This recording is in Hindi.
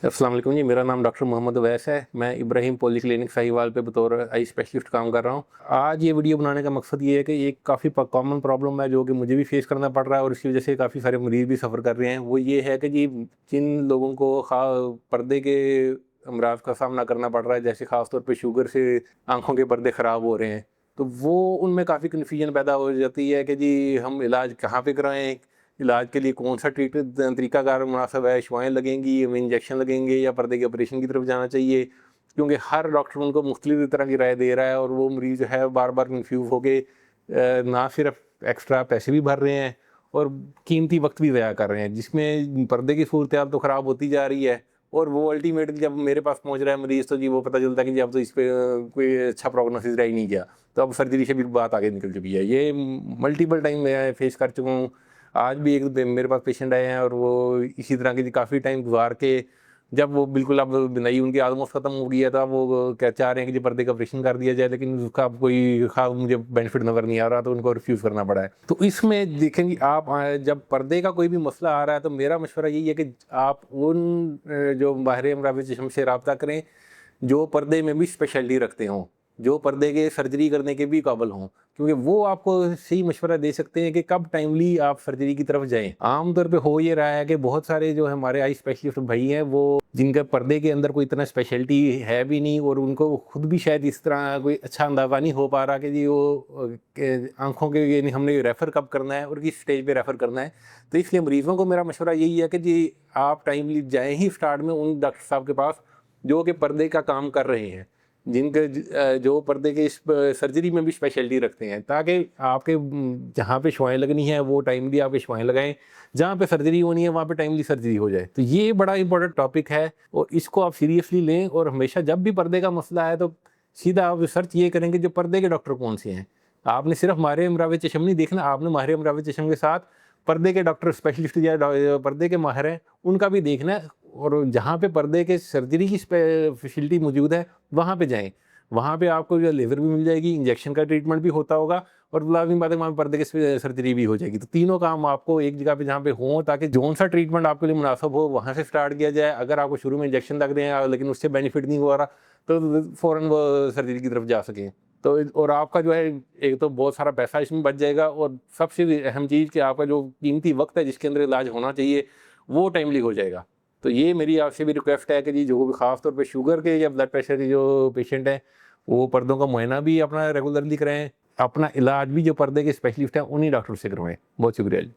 अस्सलाम वालेकुम जी, मेरा नाम डॉक्टर मोहम्मद अवैस है। मैं इब्राहिम पॉली क्लिनिक साहिवाल पे बतौर आई स्पेशलिस्ट काम कर रहा हूँ। आज ये वीडियो बनाने का मकसद ये है कि एक काफ़ी कॉमन प्रॉब्लम है जो कि मुझे भी फेस करना पड़ रहा है और इसकी वजह से काफ़ी सारे मरीज़ भी सफ़र कर रहे हैं। वो ये है कि जी, जिन लोगों को पर्दे के अमराज का सामना करना पड़ रहा है, जैसे ख़ास तौर पे शुगर से आँखों के पर्दे ख़राब हो रहे हैं, तो वो उनमें काफ़ी कन्फ्यूजन पैदा हो जाती है कि जी हम इलाज कहाँ पे कराएँ, इलाज के लिए कौन सा तरीकाकार मुनासिब है, शुआएँ लगेंगी, हमें इंजेक्शन लगेंगे या पर्दे के ऑपरेशन की तरफ जाना चाहिए। क्योंकि हर डॉक्टर उनको मुख्तलिफ तरह की राय दे रहा है और वो मरीज़ जो है बार बार कन्फ्यूज़ होके ना सिर्फ एक्स्ट्रा पैसे भी भर रहे हैं और कीमती वक्त भी ज़ाया कर रहे हैं, जिसमें पर्दे की सूरत हाल तो ख़राब होती जा रही है। और वो अल्टीमेटली जब मेरे पास पहुंच रहा है मरीज़, तो जी वो पता चलता है कि जी अब तो इस पे कोई अच्छा प्रोग्नोसिस रह ही नहीं गया, तो अब सर्जरी से भी बात आगे निकल चुकी है। ये मल्टीपल टाइम मैं फेस कर चुका हूँ। आज भी एक मेरे पास पेशेंट आए हैं और वो इसी तरह की काफ़ी टाइम गुजार के, जब वो बिल्कुल अब बिनाई उनकी ऑलमोस्ट ख़त्म हो गई है, तो अब वो क्या चाह रहे हैं कि जो पर्दे का ऑपरेशन कर दिया जाए, लेकिन उसका अब कोई खास मुझे बेनिफिट नज़र नहीं आ रहा, तो उनको रिफ्यूज़ करना पड़ा है। तो इसमें देखें जी, आप जब पर्दे का कोई भी मसला आ रहा है, तो मेरा मशवरा यही है कि आप उन जो माहिर अमराज चश्म से रब्ता करें जो पर्दे में भी स्पेशलिटी रखते हों, जो पर्दे के सर्जरी करने के भी काबिल हों, क्योंकि वो आपको सही मशवरा दे सकते हैं कि कब टाइमली आप सर्जरी की तरफ जाएँ। आम तौर पे हो ये रहा है कि बहुत सारे जो हमारे आई स्पेशलिस्ट भाई हैं, वो जिनका पर्दे के अंदर कोई इतना स्पेशलिटी है भी नहीं और उनको खुद भी शायद इस तरह कोई अच्छा अंदाज़ा नहीं हो पा रहा कि जी वो आँखों के यानी हमने रेफ़र कब करना है और किस स्टेज पे रेफ़र करना है। तो इसलिए मरीज़ों को मेरा मशवरा यही है कि जी आप टाइमली जाएँ ही स्टार्ट में उन डॉक्टर साहब के पास जो कि पर्दे का काम कर रहे हैं, जिनके जो पर्दे के इस सर्जरी में भी स्पेशलिटी रखते हैं, ताकि आपके जहाँ पे शुआएँ लगनी है वो टाइमली आपके शुआएँ लगाएँ, जहाँ पे सर्जरी होनी है वहाँ पे टाइमली सर्जरी हो जाए। तो ये बड़ा इंपॉर्टेंट टॉपिक है और इसको आप सीरियसली लें और हमेशा जब भी पर्दे का मसला है तो सीधा आप रिसर्च ये करेंगे जो पर्दे के डॉक्टर कौन से हैं। आपने सिर्फ माहिर अमराज चश्म नहीं देखना, आपने माहिर अमराज चश्म के साथ पर्दे के डॉक्टर स्पेशलिस्ट या पर्दे के माहिर हैं उनका भी देखना है, और जहाँ पे पर्दे के सर्जरी की फैसिलिटी मौजूद है वहाँ पे जाएँ। वहाँ पे आपको जो लेज़र भी मिल जाएगी, इंजेक्शन का ट्रीटमेंट भी होता होगा और लाज़मी बात है वहाँ पे पर्दे की सर्जरी भी हो जाएगी। तो तीनों काम आपको एक जगह पे जहाँ पे हों, ताकि जौन-सा ट्रीटमेंट आपके लिए मुनासिब हो वहाँ से स्टार्ट किया जाए। अगर आपको शुरू में इंजेक्शन लग रहे हैं लेकिन उससे बेनिफिट नहीं हो रहा, तो फ़ौरन वो सर्जरी की तरफ जा सकें। तो और आपका जो है एक तो बहुत सारा पैसा इसमें बच जाएगा और सबसे अहम चीज़ कि आपका जो कीमती वक़्त है जिसके अंदर इलाज होना चाहिए, वो टाइमली हो जाएगा। तो ये मेरी आपसे भी रिक्वेस्ट है कि जी जो भी ख़ास तौर पे शुगर के या ब्लड प्रेशर के जो पेशेंट हैं, वो पर्दों का मुआयना भी अपना रेगुलरली कराएँ। अपना इलाज भी जो पर्दे के स्पेशलिस्ट हैं उन्हीं डॉक्टर से करवाएँ। बहुत शुक्रिया जी।